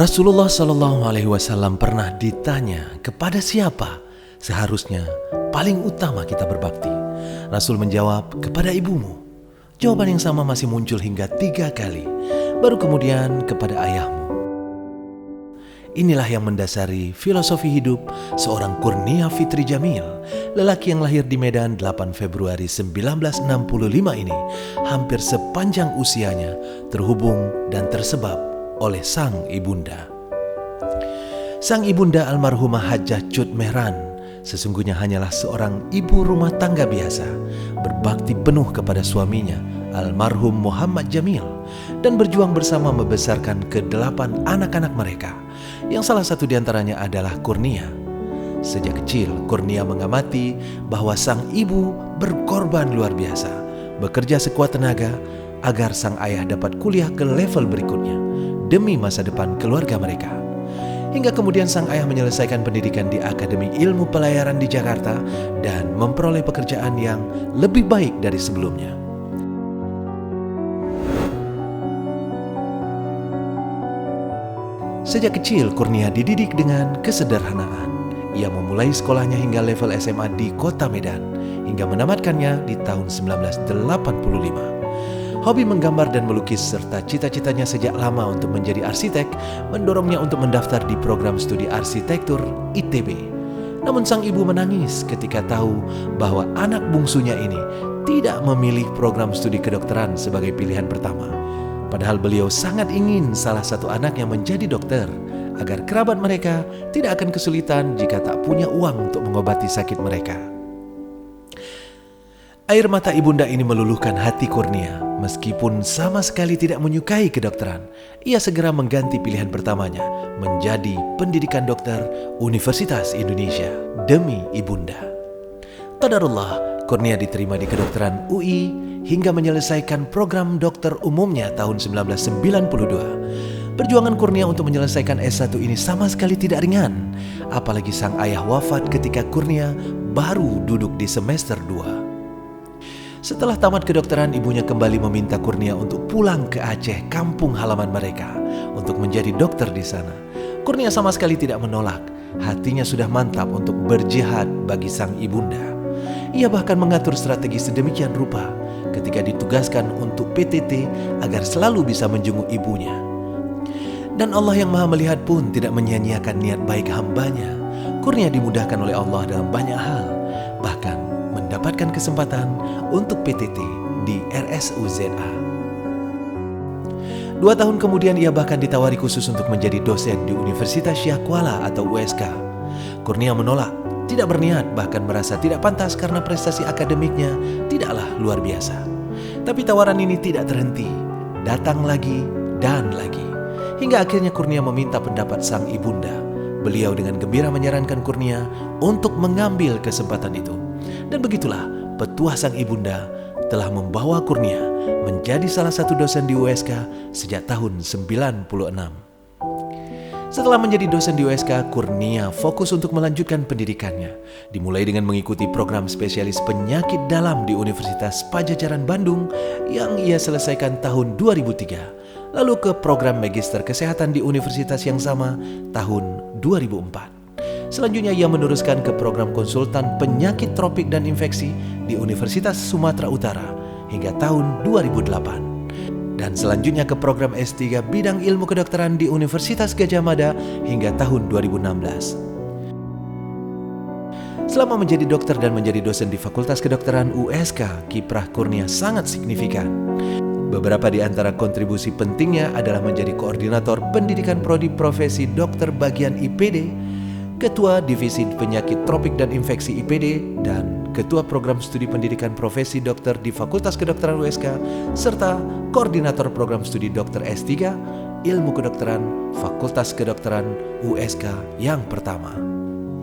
Rasulullah SAW pernah ditanya kepada siapa seharusnya paling utama kita berbakti. Rasul menjawab, kepada ibumu. Jawaban yang sama masih muncul hingga 3 kali. Baru kemudian kepada ayahmu. Inilah yang mendasari filosofi hidup seorang Kurnia Fitri Jamil, lelaki yang lahir di Medan 8 Februari 1965 ini, hampir sepanjang usianya terhubung dan tersebab oleh sang ibunda. Sang ibunda almarhumah Hajjah Cut Mehran sesungguhnya hanyalah seorang ibu rumah tangga biasa, berbakti penuh kepada suaminya almarhum Muhammad Jamil dan berjuang bersama membesarkan ke-8 anak-anak mereka, yang salah satu diantaranya adalah Kurnia. Sejak kecil Kurnia mengamati bahwa sang ibu berkorban luar biasa, bekerja sekuat tenaga agar sang ayah dapat kuliah ke level berikutnya demi masa depan keluarga mereka. Hingga kemudian sang ayah menyelesaikan pendidikan di Akademi Ilmu Pelayaran di Jakarta dan memperoleh pekerjaan yang lebih baik dari sebelumnya. Sejak kecil Kurnia dididik dengan kesederhanaan. Ia memulai sekolahnya hingga level SMA di kota Medan hingga menamatkannya di tahun 1985. Hobi menggambar dan melukis serta cita-citanya sejak lama untuk menjadi arsitek mendorongnya untuk mendaftar di program studi arsitektur ITB. Namun sang ibu menangis ketika tahu bahwa anak bungsunya ini tidak memilih program studi kedokteran sebagai pilihan pertama. Padahal beliau sangat ingin salah satu anaknya menjadi dokter, agar kerabat mereka tidak akan kesulitan jika tak punya uang untuk mengobati sakit mereka. Air mata ibunda ini meluluhkan hati Kurnia. Meskipun sama sekali tidak menyukai kedokteran, ia segera mengganti pilihan pertamanya menjadi pendidikan dokter Universitas Indonesia demi ibunda. Qadarullah, Kurnia diterima di kedokteran UI hingga menyelesaikan program dokter umumnya tahun 1992. Perjuangan Kurnia untuk menyelesaikan S1 ini sama sekali tidak ringan, apalagi sang ayah wafat ketika Kurnia baru duduk di semester 2. Setelah tamat kedokteran, ibunya kembali meminta Kurnia untuk pulang ke Aceh, kampung halaman mereka, untuk menjadi dokter di sana. Kurnia sama sekali tidak menolak. Hatinya sudah mantap untuk berjihad bagi sang ibunda. Ia bahkan mengatur strategi sedemikian rupa ketika ditugaskan untuk PTT agar selalu bisa menjenguk ibunya. Dan Allah yang Maha Melihat pun tidak menyia-nyiakan niat baik hambanya. Kurnia dimudahkan oleh Allah dalam banyak hal, bahkan mendapatkan kesempatan untuk PTT di RSUZA. 2 tahun kemudian ia bahkan ditawari khusus untuk menjadi dosen di Universitas Syah Kuala atau USK. Kurnia menolak, tidak berniat, bahkan merasa tidak pantas karena prestasi akademiknya tidaklah luar biasa. Tapi tawaran ini tidak terhenti, datang lagi dan lagi, hingga akhirnya Kurnia meminta pendapat sang ibunda. Beliau dengan gembira menyarankan Kurnia untuk mengambil kesempatan itu. Dan begitulah petuah sang ibunda telah membawa Kurnia menjadi salah satu dosen di USK sejak tahun 96. Setelah menjadi dosen di USK, Kurnia fokus untuk melanjutkan pendidikannya. Dimulai dengan mengikuti program spesialis penyakit dalam di Universitas Padjadjaran Bandung yang ia selesaikan tahun 2003. Lalu ke program magister kesehatan di universitas yang sama tahun 2004. Selanjutnya ia meneruskan ke program konsultan penyakit tropik dan infeksi di Universitas Sumatera Utara hingga tahun 2008. Dan selanjutnya ke program S3 bidang ilmu kedokteran di Universitas Gadjah Mada hingga tahun 2016. Selama menjadi dokter dan menjadi dosen di Fakultas Kedokteran USK, kiprah Kurnia sangat signifikan. Beberapa di antara kontribusi pentingnya adalah menjadi koordinator pendidikan prodi profesi dokter bagian IPD, Ketua Divisi Penyakit Tropik dan Infeksi IPD, dan Ketua Program Studi Pendidikan Profesi Dokter di Fakultas Kedokteran USK, serta Koordinator Program Studi Dokter S3, Ilmu Kedokteran, Fakultas Kedokteran USK yang pertama.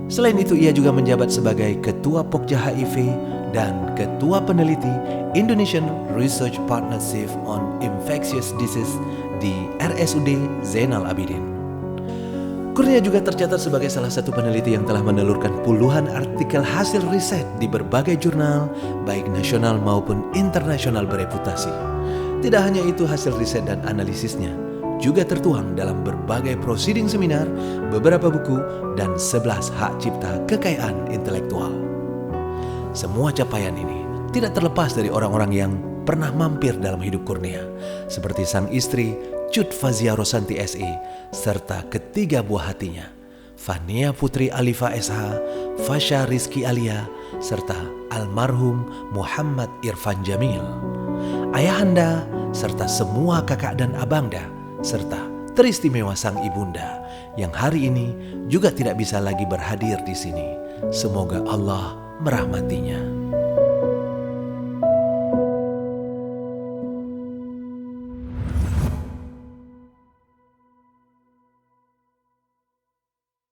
Selain itu, ia juga menjabat sebagai Ketua Pokja HIV dan Ketua Peneliti Indonesian Research Partnership on Infectious Disease di RSUD Zainal Abidin. Kurnia juga tercatat sebagai salah satu peneliti yang telah menelurkan puluhan artikel hasil riset di berbagai jurnal, baik nasional maupun internasional bereputasi. Tidak hanya itu hasil riset dan analisisnya, juga tertuang dalam berbagai prosiding seminar, beberapa buku, dan 11 hak cipta kekayaan intelektual. Semua capaian ini tidak terlepas dari orang-orang yang pernah mampir dalam hidup Kurnia, seperti sang istri Cut Fazia Rosanti SE, serta ketiga buah hatinya, Fania Putri Alifa SH, Fasha Rizky Alia, serta almarhum Muhammad Irfan Jamil, ayahanda, serta semua kakak dan abangda, serta teristimewa sang ibunda yang hari ini juga tidak bisa lagi berhadir di sini. Semoga Allah merahmatinya.